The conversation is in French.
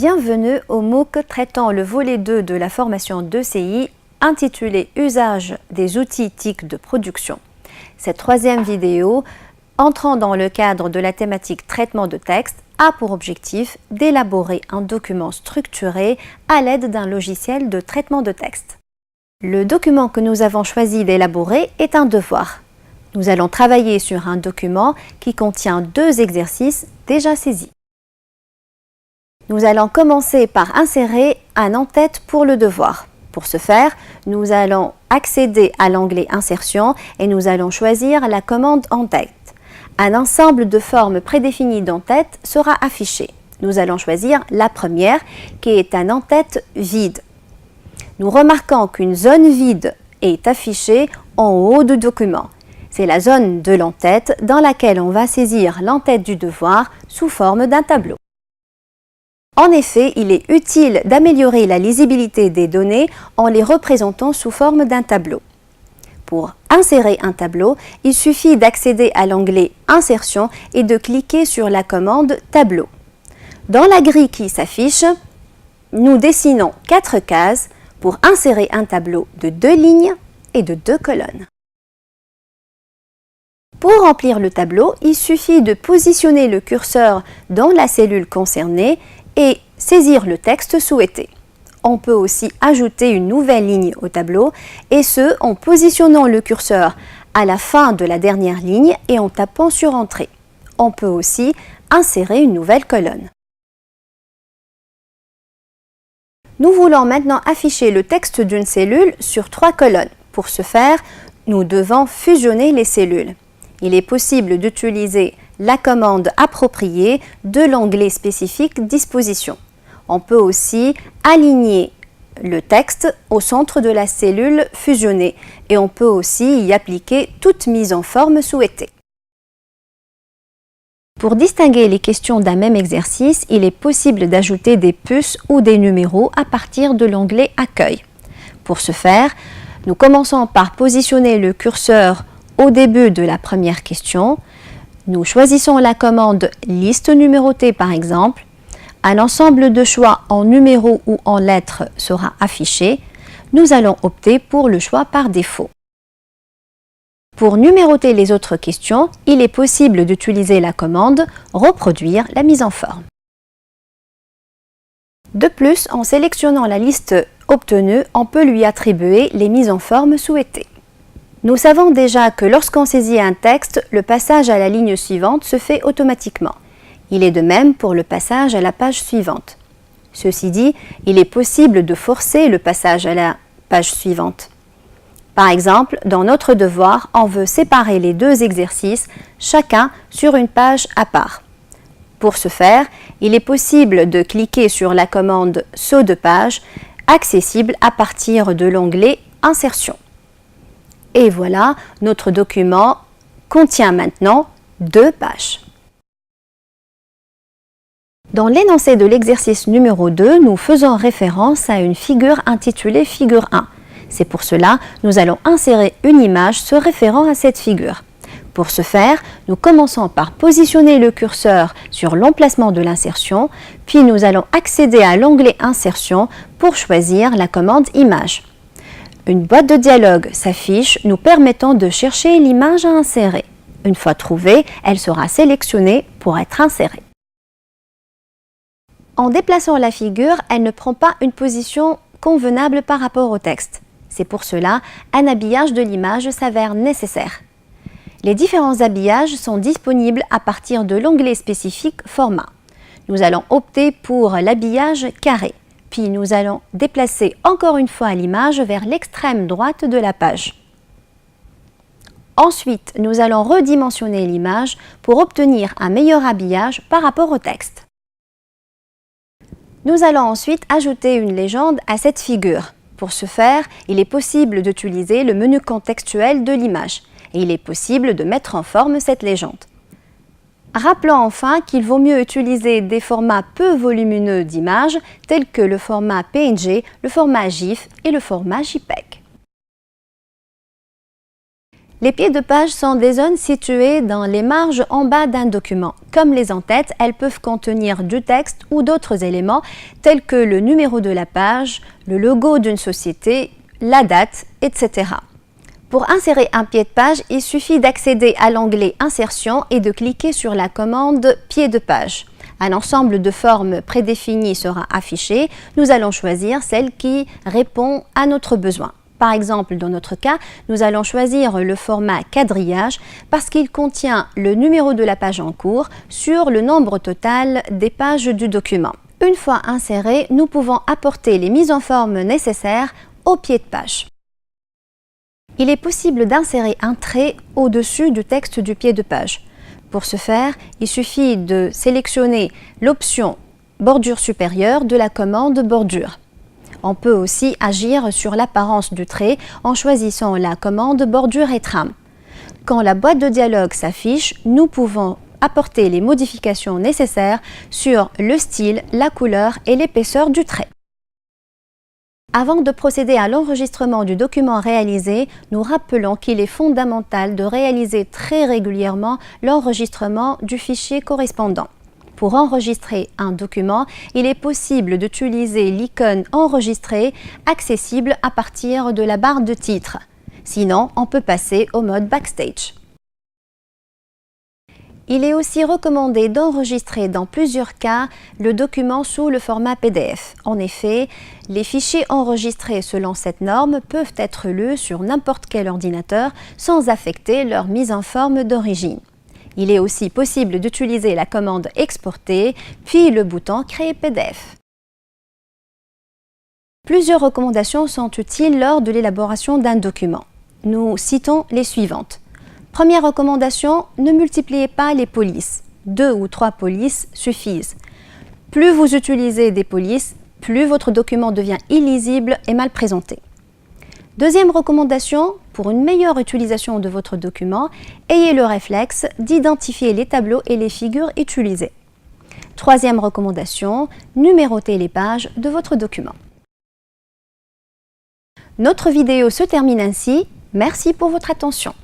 Bienvenue au MOOC traitant le volet 2 de la formation d'ECI intitulé « Usage des outils TIC de production ». Cette troisième vidéo, entrant dans le cadre de la thématique traitement de texte, a pour objectif d'élaborer un document structuré à l'aide d'un logiciel de traitement de texte. Le document que nous avons choisi d'élaborer est un devoir. Nous allons travailler sur un document qui contient 2 exercices déjà saisis. Nous allons commencer par insérer un en-tête pour le devoir. Pour ce faire, nous allons accéder à l'onglet Insertion et nous allons choisir la commande en-tête. Un ensemble de formes prédéfinies d'en-tête sera affiché. Nous allons choisir la première qui est un en-tête vide. Nous remarquons qu'une zone vide est affichée en haut du document. C'est la zone de l'en-tête dans laquelle on va saisir l'en-tête du devoir sous forme d'un tableau. En effet, il est utile d'améliorer la lisibilité des données en les représentant sous forme d'un tableau. Pour insérer un tableau, il suffit d'accéder à l'onglet Insertion et de cliquer sur la commande Tableau. Dans la grille qui s'affiche, nous dessinons 4 cases pour insérer un tableau de 2 lignes et de 2 colonnes. Pour remplir le tableau, il suffit de positionner le curseur dans la cellule concernée et saisir le texte souhaité. On peut aussi ajouter une nouvelle ligne au tableau, et ce en positionnant le curseur à la fin de la dernière ligne et en tapant sur Entrée. On peut aussi insérer une nouvelle colonne. Nous voulons maintenant afficher le texte d'une cellule sur 3 colonnes. Pour ce faire, nous devons fusionner les cellules. Il est possible d'utiliser la commande appropriée de l'onglet spécifique Disposition. On peut aussi aligner le texte au centre de la cellule fusionnée et on peut aussi y appliquer toute mise en forme souhaitée. Pour distinguer les questions d'un même exercice, il est possible d'ajouter des puces ou des numéros à partir de l'onglet Accueil. Pour ce faire, nous commençons par positionner le curseur au début de la première question. Nous choisissons la commande Liste numérotée par exemple. Un ensemble de choix en numéros ou en lettres sera affiché. Nous allons opter pour le choix par défaut. Pour numéroter les autres questions, il est possible d'utiliser la commande Reproduire la mise en forme. De plus, en sélectionnant la liste obtenue, on peut lui attribuer les mises en forme souhaitées. Nous savons déjà que lorsqu'on saisit un texte, le passage à la ligne suivante se fait automatiquement. Il est de même pour le passage à la page suivante. Ceci dit, il est possible de forcer le passage à la page suivante. Par exemple, dans notre devoir, on veut séparer les 2 exercices, chacun sur une page à part. Pour ce faire, il est possible de cliquer sur la commande Saut de page, accessible à partir de l'onglet Insertion. Et voilà, notre document contient maintenant 2 pages. Dans l'énoncé de l'exercice numéro 2, nous faisons référence à une figure intitulée Figure 1. C'est pour cela que nous allons insérer une image se référant à cette figure. Pour ce faire, nous commençons par positionner le curseur sur l'emplacement de l'insertion, puis nous allons accéder à l'onglet Insertion pour choisir la commande Image. Une boîte de dialogue s'affiche nous permettant de chercher l'image à insérer. Une fois trouvée, elle sera sélectionnée pour être insérée. En déplaçant la figure, elle ne prend pas une position convenable par rapport au texte. C'est pour cela qu'un habillage de l'image s'avère nécessaire. Les différents habillages sont disponibles à partir de l'onglet spécifique Format. Nous allons opter pour l'habillage carré. Puis nous allons déplacer encore une fois l'image vers l'extrême droite de la page. Ensuite, nous allons redimensionner l'image pour obtenir un meilleur habillage par rapport au texte. Nous allons ensuite ajouter une légende à cette figure. Pour ce faire, il est possible d'utiliser le menu contextuel de l'image et il est possible de mettre en forme cette légende. Rappelons enfin qu'il vaut mieux utiliser des formats peu volumineux d'images tels que le format PNG, le format GIF et le format JPEG. Les pieds de page sont des zones situées dans les marges en bas d'un document. Comme les en-têtes, elles peuvent contenir du texte ou d'autres éléments tels que le numéro de la page, le logo d'une société, la date, etc. Pour insérer un pied de page, il suffit d'accéder à l'onglet Insertion et de cliquer sur la commande Pied de page. Un ensemble de formes prédéfinies sera affiché. Nous allons choisir celle qui répond à notre besoin. Par exemple, dans notre cas, nous allons choisir le format quadrillage parce qu'il contient le numéro de la page en cours sur le nombre total des pages du document. Une fois inséré, nous pouvons apporter les mises en forme nécessaires au pied de page. Il est possible d'insérer un trait au-dessus du texte du pied de page. Pour ce faire, il suffit de sélectionner l'option bordure supérieure de la commande bordure. On peut aussi agir sur l'apparence du trait en choisissant la commande bordure et trame. Quand la boîte de dialogue s'affiche, nous pouvons apporter les modifications nécessaires sur le style, la couleur et l'épaisseur du trait. Avant de procéder à l'enregistrement du document réalisé, nous rappelons qu'il est fondamental de réaliser très régulièrement l'enregistrement du fichier correspondant. Pour enregistrer un document, il est possible d'utiliser l'icône Enregistrer accessible à partir de la barre de titre. Sinon, on peut passer au mode Backstage. Il est aussi recommandé d'enregistrer dans plusieurs cas le document sous le format PDF. En effet, les fichiers enregistrés selon cette norme peuvent être lus sur n'importe quel ordinateur sans affecter leur mise en forme d'origine. Il est aussi possible d'utiliser la commande Exporter, puis le bouton Créer PDF. Plusieurs recommandations sont utiles lors de l'élaboration d'un document. Nous citons les suivantes. Première recommandation, ne multipliez pas les polices. 2 ou 3 polices suffisent. Plus vous utilisez des polices, plus votre document devient illisible et mal présenté. Deuxième recommandation, pour une meilleure utilisation de votre document, ayez le réflexe d'identifier les tableaux et les figures utilisées. Troisième recommandation, numérotez les pages de votre document. Notre vidéo se termine ainsi. Merci pour votre attention.